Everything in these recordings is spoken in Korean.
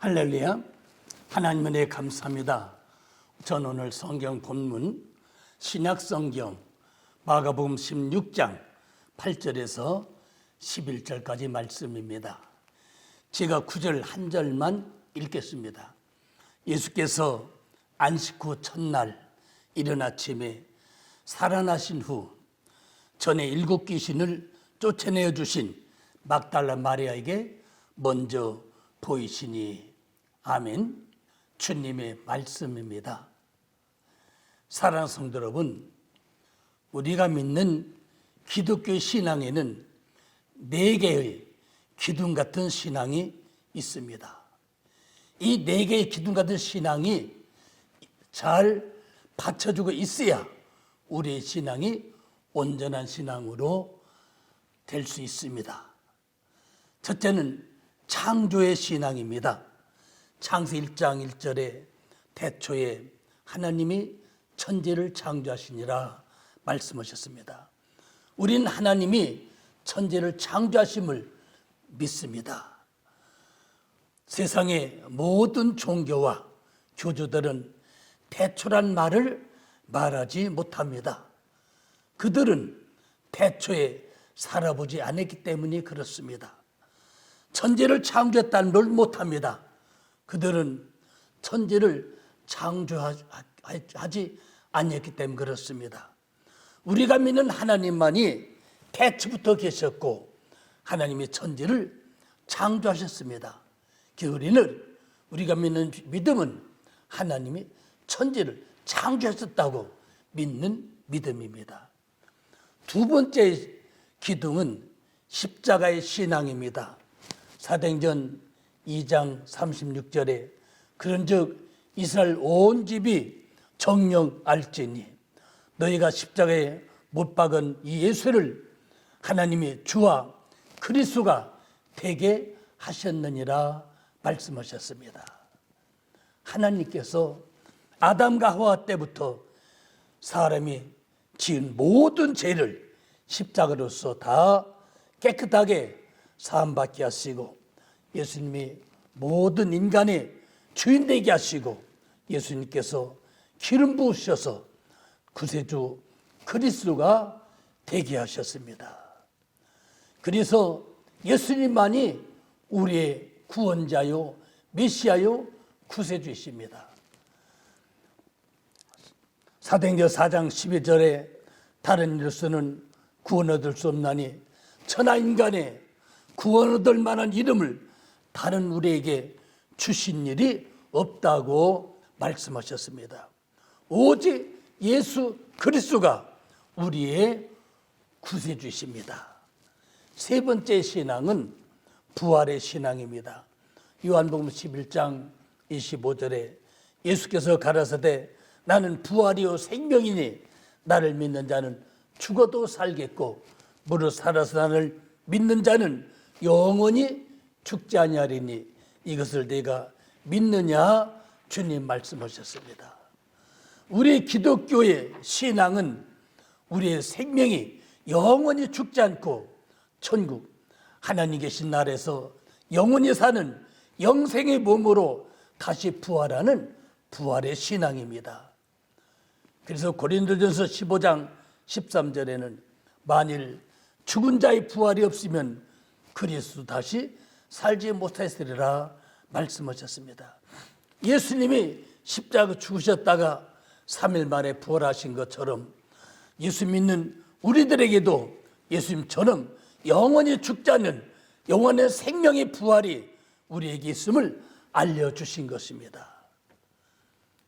할렐루야. 하나님 은혜 감사합니다. 전 오늘 성경 본문 신약성경 마가복음 16장 8절에서 11절까지 말씀입니다. 제가 9절 한 절만 읽겠습니다. 예수께서 안식 후 첫날 이른 아침에 살아나신 후 전에 7 귀신을 쫓아내어 주신 막달라 마리아에게 먼저 보이시니. 아멘. 주님의 말씀입니다. 사랑하는 성도 여러분, 우리가 믿는 기독교 신앙에는 4개의 기둥 같은 신앙이 있습니다. 이 4개의 기둥 같은 신앙이 잘 받쳐주고 있어야 우리의 신앙이 온전한 신앙으로 될 수 있습니다. 첫째는 창조의 신앙입니다. 창세기 1장 1절에 태초에 하나님이 천지를 창조하시니라 말씀하셨습니다. 우리는 하나님이 천지를 창조하심을 믿습니다. 세상의 모든 종교와 교주들은 태초란 말을 말하지 못합니다. 그들은 태초에 살아보지 않았기 때문에 그렇습니다. 천지를 창조했다는 걸 못합니다. 그들은 천지를 창조하지 않았기 때문에 그렇습니다. 우리가 믿는 하나님만이 태초부터 계셨고 하나님이 천지를 창조하셨습니다. 우리가 믿는 믿음은 하나님이 천지를 창조하셨다고 믿는 믿음입니다. 두 번째 기둥은 십자가의 신앙입니다. 사도행전 2장 36절에 그런즉 이스라엘 온 집이 정녕 알지니 너희가 십자가에 못 박은 이 예수를 하나님이 주와 그리스도가 되게 하셨느니라 말씀하셨습니다. 하나님께서 아담과 하와 때부터 사람이 지은 모든 죄를 십자가로서 다 깨끗하게 사함받게 하시고 예수님이 모든 인간의 주인 되게 하시고 예수님께서 기름 부으셔서 구세주 그리스도가 되게 하셨습니다. 그래서 예수님만이 우리의 구원자요 메시아요 구세주이십니다. 사도행전 4장 12절에 다른 이로서는 구원 얻을 수 없나니 천하 인간의 구원 얻을 만한 이름을 다른 우리에게 주신 일이 없다고 말씀하셨습니다. 오직 예수 그리스도가 우리의 구세주이십니다. 세 번째 신앙은 부활의 신앙입니다. 요한복음 11장 25절에 예수께서 가라사대 나는 부활이요 생명이니 나를 믿는 자는 죽어도 살겠고 무릇 살아서 나를 믿는 자는 영원히 죽지 아니하리니 이것을 내가 믿느냐 주님 말씀하셨습니다. 우리 기독교의 신앙은 우리의 생명이 영원히 죽지 않고 천국 하나님 계신 나라에서 영원히 사는 영생의 몸으로 다시 부활하는 부활의 신앙입니다. 그래서 고린도전서 15장 13절에는 만일 죽은 자의 부활이 없으면 그리스도 다시 살지 못했으리라 말씀하셨습니다. 예수님이 십자가 죽으셨다가 3일 만에 부활하신 것처럼 예수 믿는 우리들에게도 예수님처럼 영원히 죽지 않는 영원의 생명의 부활이 우리에게 있음을 알려주신 것입니다.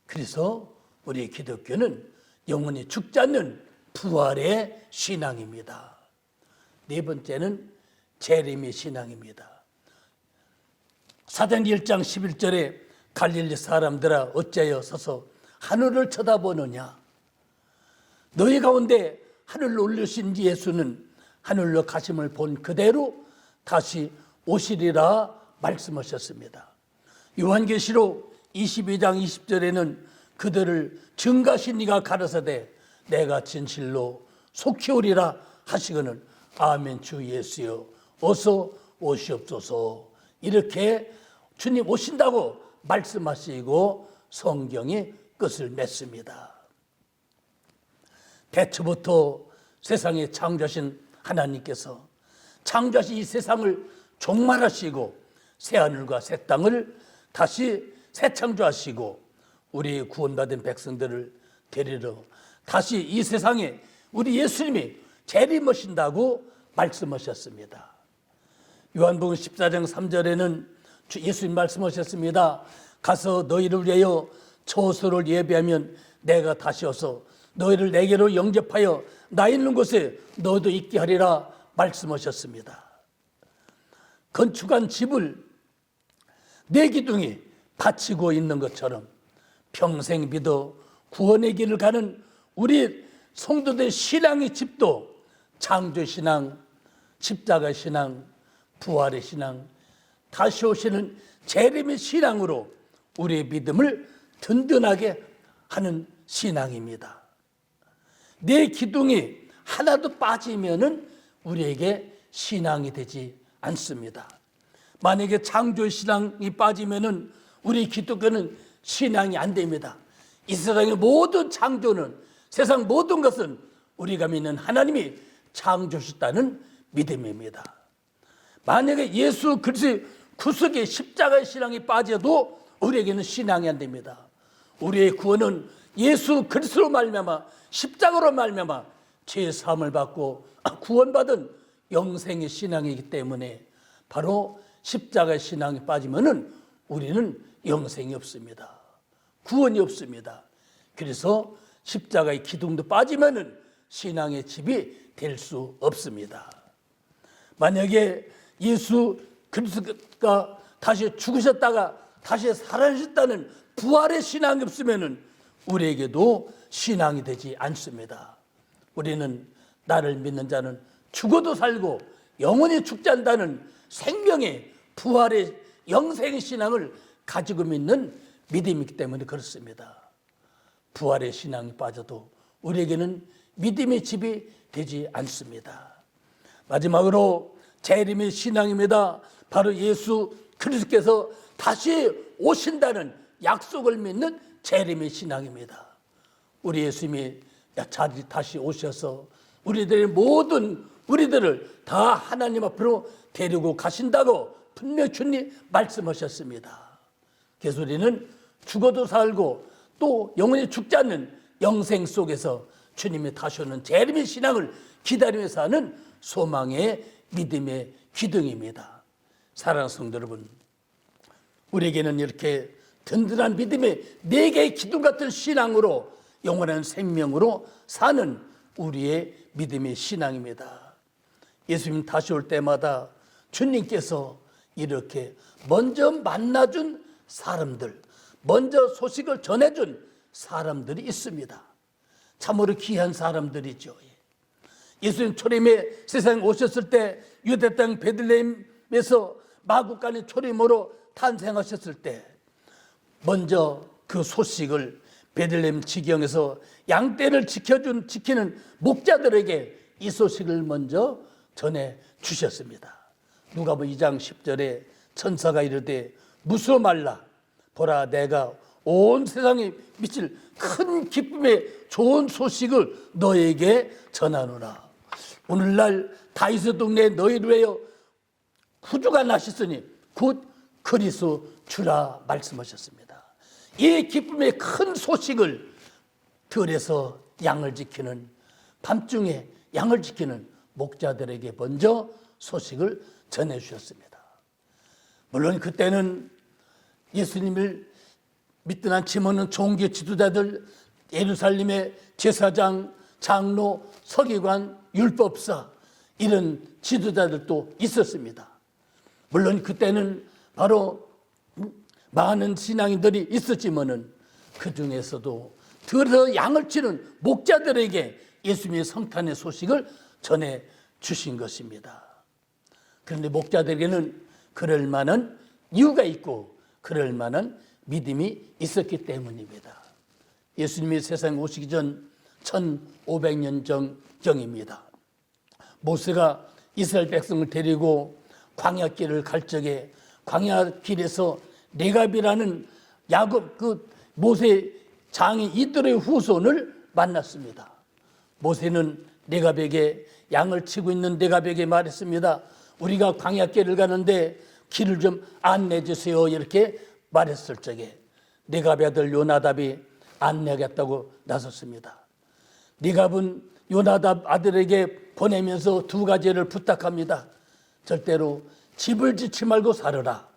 그래서 우리 기독교는 영원히 죽지 않는 부활의 신앙입니다. 네 번째는 재림의 신앙입니다. 사도행전 1장 11절에 갈릴리 사람들아 어찌하여 서서 하늘을 쳐다보느냐. 너희 가운데 하늘로 올리신 예수는 하늘로 가심을 본 그대로 다시 오시리라 말씀하셨습니다. 요한계시록 22장 20절에는 그들을 증거하신 이가 가라사대 내가 진실로 속히 오리라 하시거늘 아멘 주 예수여 어서 오시옵소서. 이렇게 주님 오신다고 말씀하시고 성경이 끝을 맺습니다. 태초부터 세상에 창조하신 하나님께서 창조하신 이 세상을 종말하시고 새하늘과 새 땅을 다시 새창조하시고 우리 구원받은 백성들을 데리러 다시 이 세상에 우리 예수님이 재림하신다고 말씀하셨습니다. 요한복음 14장 3절에는 예수님 말씀하셨습니다. 가서 너희를 위하여 처소를 예비하면 내가 다시 와서 너희를 내게로 영접하여 나 있는 곳에 너도 있게 하리라 말씀하셨습니다. 건축한 집을 내 기둥이 받치고 있는 것처럼 평생 믿어 구원의 길을 가는 우리 성도들 신앙의 집도 창조신앙, 십자가신앙, 부활의 신앙, 다시 오시는 재림의 신앙으로 우리의 믿음을 든든하게 하는 신앙입니다. 내 기둥이 하나도 빠지면은 우리에게 신앙이 되지 않습니다. 만약에 창조의 신앙이 빠지면은 우리 기독교는 신앙이 안 됩니다. 이 세상의 모든 창조는, 세상 모든 것은 우리가 믿는 하나님이 창조하셨다는 믿음입니다. 만약에 예수 그리스도의 구속의 십자가의 신앙이 빠져도 우리에게는 신앙이 안 됩니다. 우리의 구원은 예수 그리스도로 말미암아 십자가로 말미암아 죄 사함을 받고 구원받은 영생의 신앙이기 때문에 바로 십자가의 신앙이 빠지면은 우리는 영생이 없습니다. 구원이 없습니다. 그래서 십자가의 기둥도 빠지면은 신앙의 집이 될 수 없습니다. 만약에 예수 그리스도가 다시 죽으셨다가 다시 살아나셨다는 부활의 신앙이 없으면은 우리에게도 신앙이 되지 않습니다. 우리는 나를 믿는 자는 죽어도 살고 영원히 죽지 않는다는 생명의 부활의 영생의 신앙을 가지고 믿는 믿음이기 때문에 그렇습니다. 부활의 신앙이 빠져도 우리에게는 믿음의 집이 되지 않습니다. 마지막으로 재림의 신앙입니다. 바로 예수 그리스도께서 다시 오신다는 약속을 믿는 재림의 신앙입니다. 우리 예수님이 다시 오셔서 우리들의 모든 우리들을 다 하나님 앞으로 데리고 가신다고 분명히 주님 말씀하셨습니다. 그래서 우리는 죽어도 살고 또 영원히 죽지 않는 영생 속에서 주님이 다시 오는 재림의 신앙을 기다리면서 하는 소망의 믿음의 기둥입니다. 사랑하는 성도 여러분, 우리에게는 이렇게 든든한 믿음의 네 개의 기둥 같은 신앙으로 영원한 생명으로 사는 우리의 믿음의 신앙입니다. 예수님 다시 올 때마다 주님께서 이렇게 먼저 만나준 사람들, 먼저 소식을 전해준 사람들이 있습니다. 참으로 귀한 사람들이죠. 예수님 초림에 세상에 오셨을 때 유대 땅 베들레헴에서 마구간의 초림으로 탄생하셨을 때 먼저 그 소식을 베들레헴 지경에서 양떼를 지키는 목자들에게 이 소식을 먼저 전해 주셨습니다. 누가복음 2장 10절에 천사가 이르되 무서워 말라. 보라, 내가 온 세상에 미칠 큰 기쁨의 좋은 소식을 너에게 전하노라. 오늘날 다윗의 동네에 너희를 위하여 구주가 나셨으니 곧 그리스도 주라 말씀하셨습니다. 이 기쁨의 큰 소식을 들에서 양을 지키는, 밤중에 양을 지키는 목자들에게 먼저 소식을 전해주셨습니다. 물론 그때는 예수님을 믿든 않지 않는 종교 지도자들, 예루살렘의 제사장, 장로, 서기관, 율법사 이런 지도자들도 있었습니다. 물론 그때는 바로 많은 신앙인들이 있었지만은 그 중에서도 들어 양을 치는 목자들에게 예수님의 성탄의 소식을 전해 주신 것입니다. 그런데 목자들에게는 그럴 만한 이유가 있고 그럴 만한 믿음이 있었기 때문입니다. 예수님이 세상에 오시기 전 1500년 전경입니다. 모세가 이스라엘 백성을 데리고 광야길을 갈 적에 광야 길에서 레갑이라는 야곱 그 모세 장인 이들의 후손을 만났습니다. 모세는 레갑에게 양을 치고 있는 레갑에게 말했습니다. 우리가 광야길을 가는데 길을 좀 안내해 주세요. 이렇게 말했을 적에 레갑의 아들 요나답이 안내하겠다고 나섰습니다. 레갑은 요나답 아들에게 보내면서 두 가지를 부탁합니다. 절대로 집을 짓지 말고 살으라.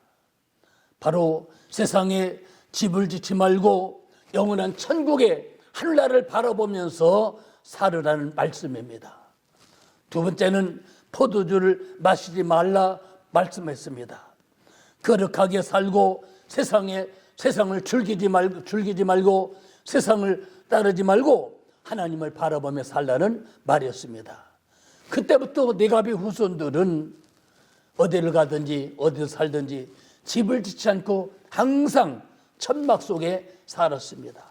바로 세상에 집을 짓지 말고 영원한 천국의 하늘나라를 바라보면서 살으라는 말씀입니다. 두 번째는 포도주를 마시지 말라 말씀했습니다. 거룩하게 살고 세상을 즐기지 말고 세상을 따르지 말고 하나님을 바라보며 살라는 말이었습니다. 그때부터 레갑의 후손들은 어디를 가든지 어디서 살든지 집을 짓지 않고 항상 천막 속에 살았습니다.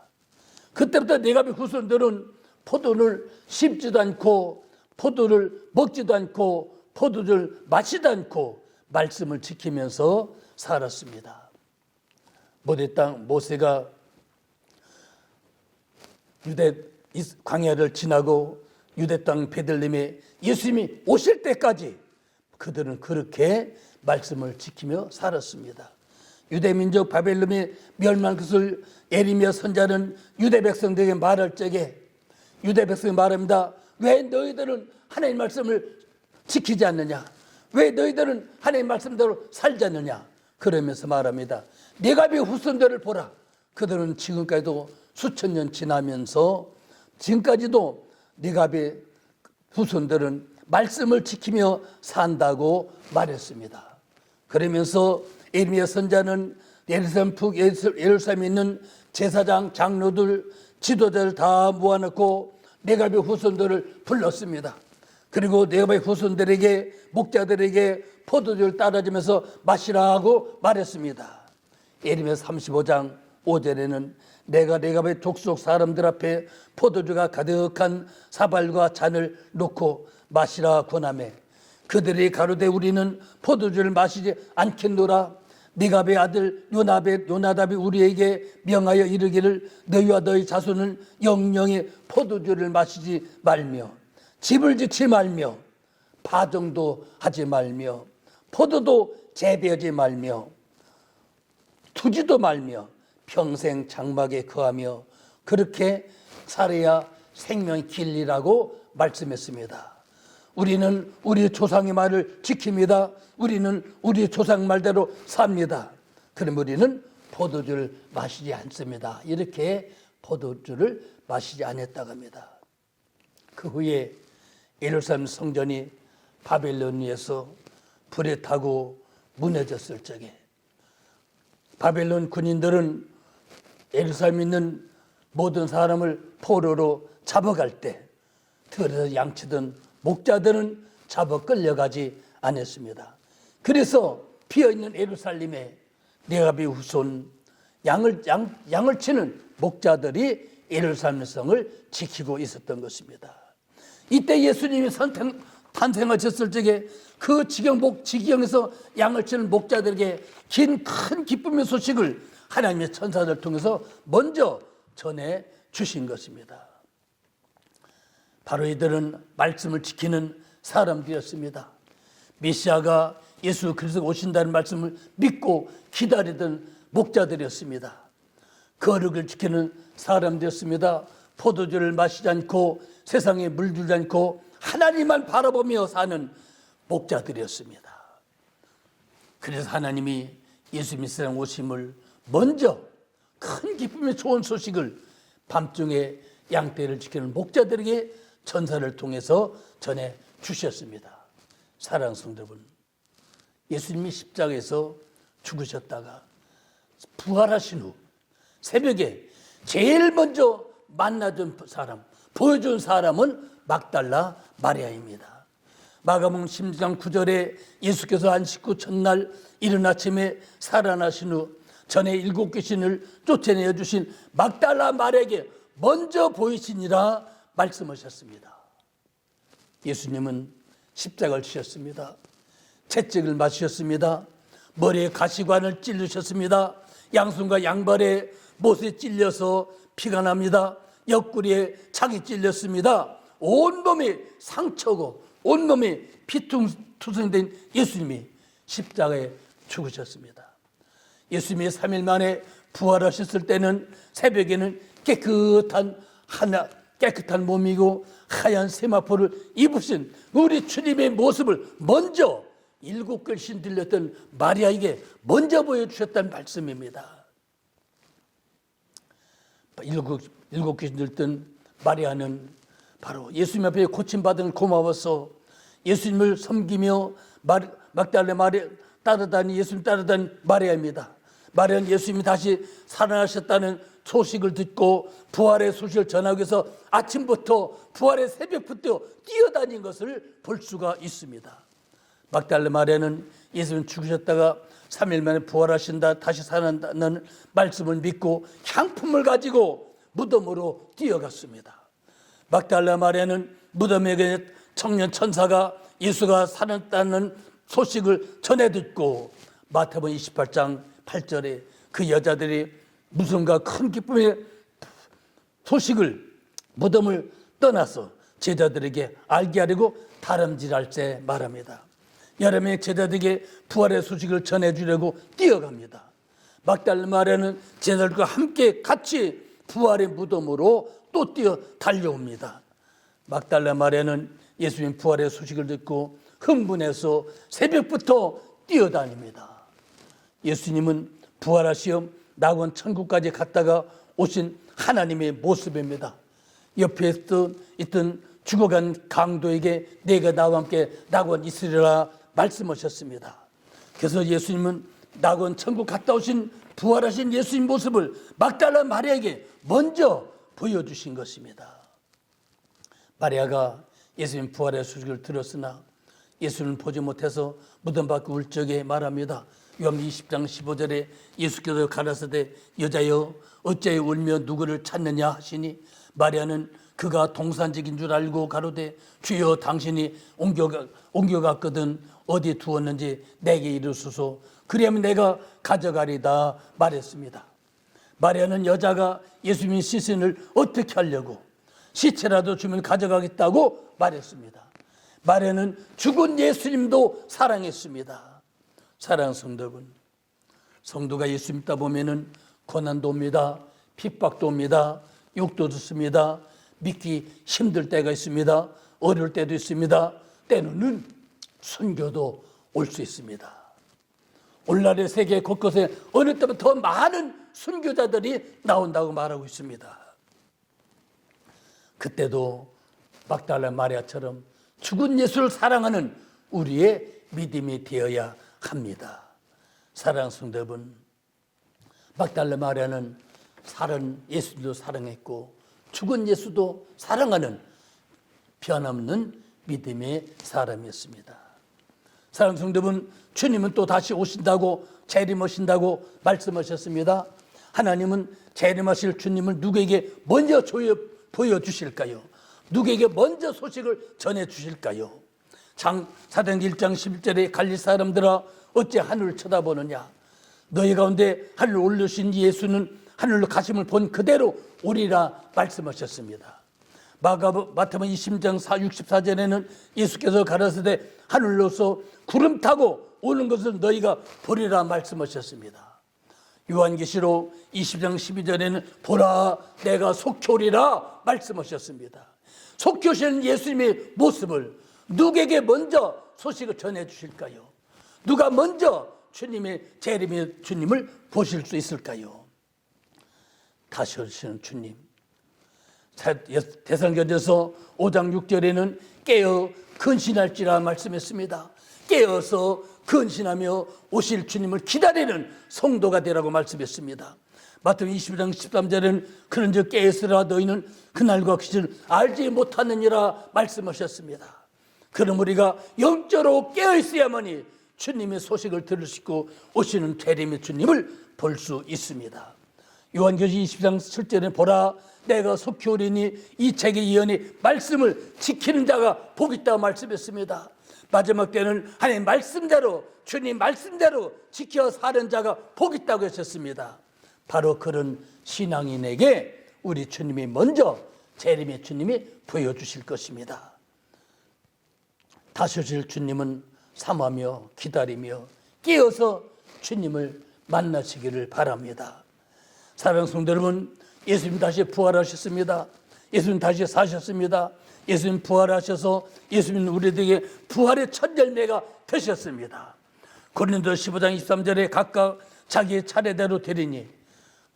그때부터 레갑의 후손들은 포도를 심지도 않고 포도를 먹지도 않고 포도를 마시지도 않고 말씀을 지키면서 살았습니다. 모세가 유대 광야를 지나고 유대 땅 베들레헴에 예수님이 오실 때까지 그들은 그렇게 말씀을 지키며 살았습니다. 유대 민족 바벨론의 멸망 것을 예레미야 선자는 유대 백성들에게 말할 적에 유대 백성이 말합니다. 왜 너희들은 하나님 말씀을 지키지 않느냐? 왜 너희들은 하나님 말씀대로 살지 않느냐? 그러면서 말합니다. 레갑의 후손들을 보라. 그들은 지금까지도 수천 년 지나면서 지금까지도 레갑의 후손들은 말씀을 지키며 산다고 말했습니다. 그러면서 예레미야 선자는 예루살렘에 있는 제사장, 장로들, 지도자를 다 모아놓고 레갑의 후손들을 불렀습니다. 그리고 레갑의 후손들에게 목자들에게 포도주를 따라주면서 마시라고 말했습니다. 예레미야 35장 5절에는 내가 레갑의 족속 사람들 앞에 포도주가 가득한 사발과 잔을 놓고 마시라 권하매 그들이 가로되 우리는 포도주를 마시지 않겠노라. 레갑의 아들 요나답이 우리에게 명하여 이르기를 너희와 너희 자손은 영영의 포도주를 마시지 말며 집을 짓지 말며 파종도 하지 말며 포도도 재배하지 말며 투지도 말며 평생 장막에 거하며 그렇게 살아야 생명의 길이라고 말씀했습니다. 우리는 우리 조상의 말을 지킵니다. 우리는 우리 조상 말대로 삽니다. 그럼 우리는 포도주를 마시지 않습니다. 이렇게 포도주를 마시지 않았다고 합니다. 그 후에 예루살렘 성전이 바벨론에서 불에 타고 무너졌을 적에 바벨론 군인들은 예루살렘에 있는 모든 사람을 포로로 잡아갈 때 들에서 양치던 목자들은 잡아 끌려가지 않았습니다. 그래서 비어있는 예루살렘에 레갑의 후손 양을 치는 목자들이 예루살렘 성을 지키고 있었던 것입니다. 이때 예수님이 탄생하셨을 적에 그 지경에서 양을 치는 목자들에게 큰 기쁨의 소식을 하나님의 천사들 통해서 먼저 전해 주신 것입니다. 바로 이들은 말씀을 지키는 사람들이었습니다. 메시아가 예수 그리스도가 오신다는 말씀을 믿고 기다리던 목자들이었습니다. 거룩을 지키는 사람들이었습니다. 포도주를 마시지 않고 세상에 물들지 않고 하나님만 바라보며 사는 목자들이었습니다. 그래서 하나님이 예수님이 세상 오심을 먼저 큰 기쁨의 좋은 소식을 밤중에 양떼를 지키는 목자들에게 천사를 통해서 전해 주셨습니다. 사랑하는 성도 여러분, 예수님이 십자가에서 죽으셨다가 부활하신 후 새벽에 제일 먼저 만나준 사람, 보여준 사람은 막달라 마리아입니다. 마가복음 16장 9절에 예수께서 안식 후 첫날 이른 아침에 살아나신 후 전에 7 귀신을 쫓아내어 주신 막달라 마리아에게 먼저 보이시니라 말씀하셨습니다. 예수님은 십자가를 지셨습니다. 채찍을 맞으셨습니다. 머리에 가시관을 찔르셨습니다. 양손과 양발에 못에 찔려서 피가 납니다. 옆구리에 착이 찔렸습니다. 온몸이 상처고 온몸이 피투성된 예수님이 십자가에 죽으셨습니다. 예수님이 3일 만에 부활하셨을 때는 새벽에는 깨끗한 몸이고 하얀 세마포를 입으신 우리 주님의 모습을 먼저 7글씨 들렸던 마리아에게 먼저 보여주셨다는 말씀입니다. 7글씨 들렸던 마리아는 바로 예수님 앞에 고침받은 고마워서 예수님을 섬기며 막달라 마리아 예수님 따르다니 마리아입니다. 마리아는 예수님이 다시 살아나셨다는 소식을 듣고 부활의 소식을 전하기 위해서 아침부터 부활의 새벽부터 뛰어다닌 것을 볼 수가 있습니다. 막달라 마리아는 예수님 죽으셨다가 3일 만에 부활하신다, 다시 살아난다는 말씀을 믿고 향품을 가지고 무덤으로 뛰어갔습니다. 막달라 마리아는 무덤에게 청년 천사가 예수가 살았다는 소식을 전해 듣고 마태복음 28장 8절에 그 여자들이 무서움과 큰 기쁨의 소식을 무덤을 떠나서 제자들에게 알게 하려고 다름질할 때 말합니다. 여러 명의 제자들에게 부활의 소식을 전해주려고 뛰어갑니다. 막달라 마리아는 제자들과 함께 같이 부활의 무덤으로 또 뛰어 달려옵니다. 막달라 마리아는 예수님 부활의 소식을 듣고 흥분해서 새벽부터 뛰어다닙니다. 예수님은 부활하시어 낙원 천국까지 갔다가 오신 하나님의 모습입니다. 옆에 있던 죽어간 강도에게 내가 나와 함께 낙원 있으리라 말씀하셨습니다. 그래서 예수님은 낙원 천국 갔다 오신 부활하신 예수님 모습을 막달라 마리아에게 먼저 보여주신 것입니다. 마리아가 예수님 부활의 소식을 들었으나 예수는 보지 못해서 무덤 밖에 울적에 말합니다. 요한복음 20장 15절에 예수께서 가라사대 여자여 어찌하여 울며 누구를 찾느냐 하시니 마리아는 그가 동산직인 줄 알고 가로되 주여 당신이 옮겨갔거든 어디 두었는지 내게 이르소서 그리하면 내가 가져가리다 말했습니다. 마리아는 여자가 예수님 시신을 어떻게 하려고 시체라도 주면 가져가겠다고 말했습니다. 마리아는 죽은 예수님도 사랑했습니다. 사랑하는 성도분, 성도가 예수 믿다 보면은 고난도 옵니다. 핍박도 옵니다. 욕도 듣습니다. 믿기 힘들 때가 있습니다. 어려울 때도 있습니다. 때로는 순교도 올 수 있습니다. 오늘날의 세계 곳곳에 어느 때보다 더 많은 순교자들이 나온다고 말하고 있습니다. 그때도 막달라 마리아처럼 죽은 예수를 사랑하는 우리의 믿음이 되어야 합니다. 사랑하는 성도 여러분, 막달라 마리아는 살은 예수도 사랑했고 죽은 예수도 사랑하는 변함없는 믿음의 사람이었습니다. 사랑하는 성도 여러분, 주님은 또 다시 오신다고 재림하신다고 말씀하셨습니다. 하나님은 재림하실 주님을 누구에게 먼저 보여주실까요? 누구에게 먼저 소식을 전해주실까요? 사도행전 1장 11절에 갈릴 사람들아 어찌 하늘을 쳐다보느냐? 너희 가운데 하늘을 올리신 예수는 하늘로 가심을 본 그대로 오리라 말씀하셨습니다. 마태복음 20장 64절에는 예수께서 가라사대 하늘로서 구름 타고 오는 것을 너희가 보리라 말씀하셨습니다. 요한계시록 20장 12절에는 보라 내가 속히 오리라 말씀하셨습니다. 속히 오시는 예수님의 모습을 누구에게 먼저 소식을 전해 주실까요? 누가 먼저 주님의 재림의 주님을 보실 수 있을까요? 다시 오시는 주님. 데살로니가전서 5장 6절에는 깨어 근신할지라 말씀했습니다. 깨어서 근신하며 오실 주님을 기다리는 성도가 되라고 말씀했습니다. 마태복음 20장 13절에는 그런즉 깨어있으라 너희는 그날과 그 시를 알지 못하느니라 말씀하셨습니다. 그럼 우리가 영적으로 깨어있어야만이 주님의 소식을 들을 수 있고 오시는 재림의 주님을 볼 수 있습니다. 요한계시록 20장 7절에 보라 내가 속히 오리니 이 책의 예언의 말씀을 지키는 자가 복 있다고 말씀했습니다. 마지막 때는 하나님 말씀대로, 주님 말씀대로 지켜 사는 자가 복 있다고 하셨습니다. 바로 그런 신앙인에게 우리 주님이 먼저, 재림의 주님이 보여주실 것입니다. 다시 오실 주님은 사모하며 기다리며 깨어서 주님을 만나시기를 바랍니다. 사랑하는 성도 여러분, 예수님 다시 부활하셨습니다. 예수님 다시 사셨습니다. 예수님 부활하셔서 예수님 우리들에게 부활의 첫 열매가 되셨습니다. 고린도 15장 23절에 각각 자기의 차례대로 되리니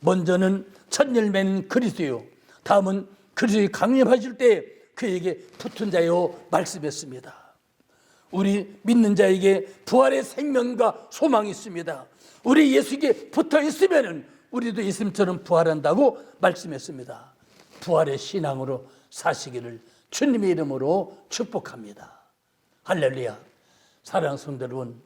먼저는 첫 열매는 그리스도요, 다음은 그리스도의 강림하실 때 그에게 붙은 자요 말씀했습니다. 우리 믿는 자에게 부활의 생명과 소망이 있습니다. 우리 예수에게 붙어 있으면 우리도 예수님처럼 부활한다고 말씀했습니다. 부활의 신앙으로 사시기를 주님의 이름으로 축복합니다. 할렐루야. 사랑하는 성도 여러분,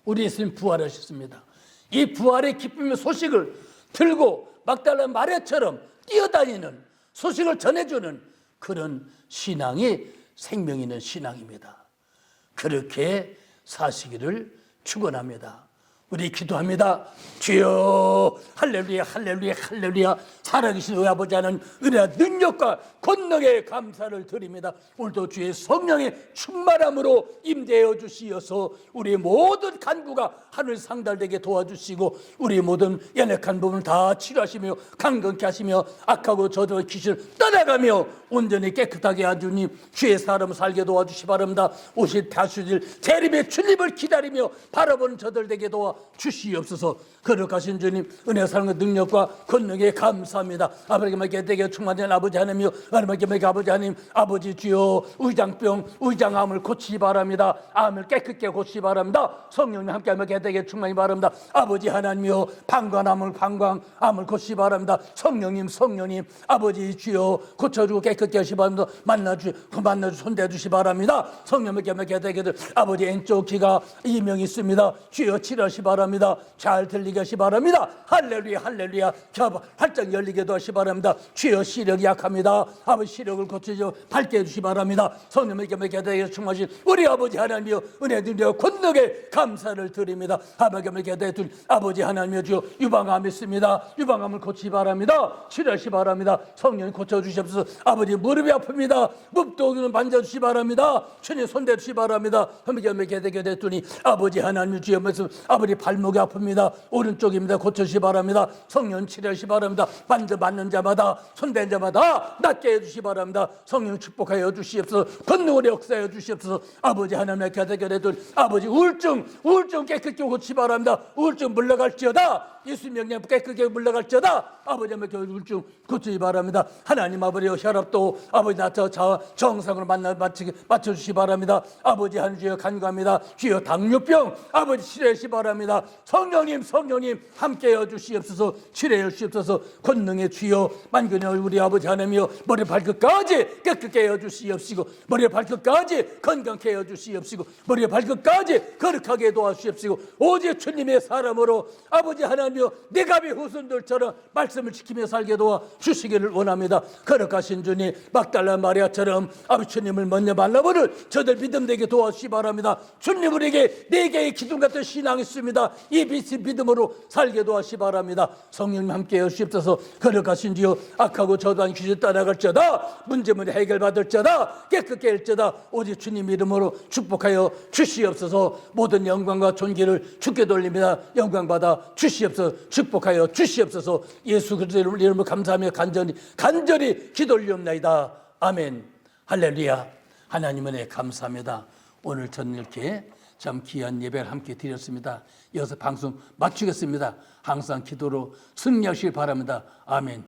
우리 예수님 부활하셨습니다. 이 부활의 기쁨의 소식을 들고 막달라 마리아처럼 뛰어다니는, 소식을 전해주는 그런 신앙이 생명 있는 신앙입니다. 그렇게 사시기를 축원합니다. 우리 기도합니다. 주여, 할렐루야, 할렐루야, 할렐루야. 살아계신 우리 아버지 하나님, 은혜와 능력과 권능에 감사를 드립니다. 오늘도 주의 성령의 충만함으로 임재해 주시어서 우리 모든 간부가 하늘 상달되게 도와주시고 우리 모든 연약한 부분을 다 치료하시며 강건케 하시며 악하고 저주의 귀신을 떠나가며 온전히 깨끗하게 하주님, 주의 사람을 살게 도와주시 바랍니다. 오실 다수질 재림의 주님을 기다리며 바라보는 저들 되게 도와 주시옵소서. 거룩하신 주님, 은혜 사랑과 능력과 권능에 감사합니다. 아버지께 되게 충만된 아버지 하나님이여, 하나님께 아버지 하나님, 아버지 주여, 의장병, 의장암을 고치시 바랍니다. 암을 깨끗게 고치시 바랍니다. 성령님 함께하며 되게 충만히 바랍니다. 아버지 하나님이여, 방광암을 방광암을 고치시 바랍니다. 성령님, 성령님, 아버지 주여, 고쳐주고 깨끗게 하시 바랍니다. 만나주 손대주시 바랍니다. 성령님께 함께 되게 아버지 왼쪽 귀가 이명이 있습니다. 주여 치료하시 바랍니다. 잘 들리게 하시 바랍니다. 할렐루야, 할렐루야. 활짝 열리게도 하시 바랍니다. 주여 시력이 약합니다. 아버지 시력을 고치죠. 밝게 해주시 바랍니다. 성령님께 대해 충만하신 우리 아버지 하나님이여, 은혜 드려 권능에 감사를 드립니다. 아버지께 대해 아버지 하나님이여, 주여 유방암 있습니다. 유방암을 고치시 바랍니다. 치료하시 바랍니다. 성령님 고쳐주시옵소서. 아버지 무릎이 아픕니다. 묵도기는 만져주시 바랍니다. 주님 손대주시 바랍니다. 하나님께 대해 아버지 하나님 주여 말씀, 아버지 발목이 아픕니다. 오른쪽입니다. 고쳐주시 바랍니다. 성령 치료하시 바랍니다. 맞는 자마다, 손댄 자마다 낫게 해주시 바랍니다. 성령 축복하여 주시옵소서. 권능으로 역사하여 주시옵소서. 아버지 하나님께 대결해둘 아버지 우울증 깨끗게 고치시 바랍니다. 우울증 물러갈지어다. 예수 명령 깨끗게 물러갈지어다. 아버지 하나님께 우울증 고치시 바랍니다. 하나님 아버지 혈압도 아버지 낮춰 정상으로 맞춰주시 바랍니다. 아버지 하나님 주여 간구합니다. 주여 당뇨병 아버지 치료하시 바랍니다. 성령님 함께해 주시옵소서. 치료해 주시옵소서. 권능의 주여 만근의 우리 아버지 하나님이여, 머리 발끝까지 깨끗게 해 주시옵시고, 머리 발끝까지 건강케 해 주시옵시고, 머리 발끝까지 거룩하게 도와주시옵시고, 오직 주님의 사람으로 아버지 하나님이여, 내갑의 후손들처럼 말씀을 지키며 살게 도와주시기를 원합니다. 거룩하신 주님, 막달라 마리아처럼 아버지 주님을 먼저 만나보는 저들 믿음 되게 도와주시 바랍니다. 주님 우리에게 네 개의 기둥 같은 신앙이 있습니다. 이 빛의 믿음으로 살게 도와주시 바랍니다. 성령님 함께해 주시옵소서. 거룩하신 주여, 악하고 저주한 귀신 떠나갈지어다. 문제문이 해결받을지어다. 깨끗게 할지어다. 오직 주님 이름으로 축복하여 주시옵소서. 모든 영광과 존귀를 주께 돌립니다. 영광받아 주시옵소서. 축복하여 주시옵소서. 예수 그리스도의 이름으로 감사하며 간절히 기도 올리옵나이다. 아멘. 할렐루야. 하나님 은혜 감사합니다. 오늘 저는 이렇게 참 귀한 예배를 함께 드렸습니다. 이어서 방송 마치겠습니다. 항상 기도로 승리하시길 바랍니다. 아멘.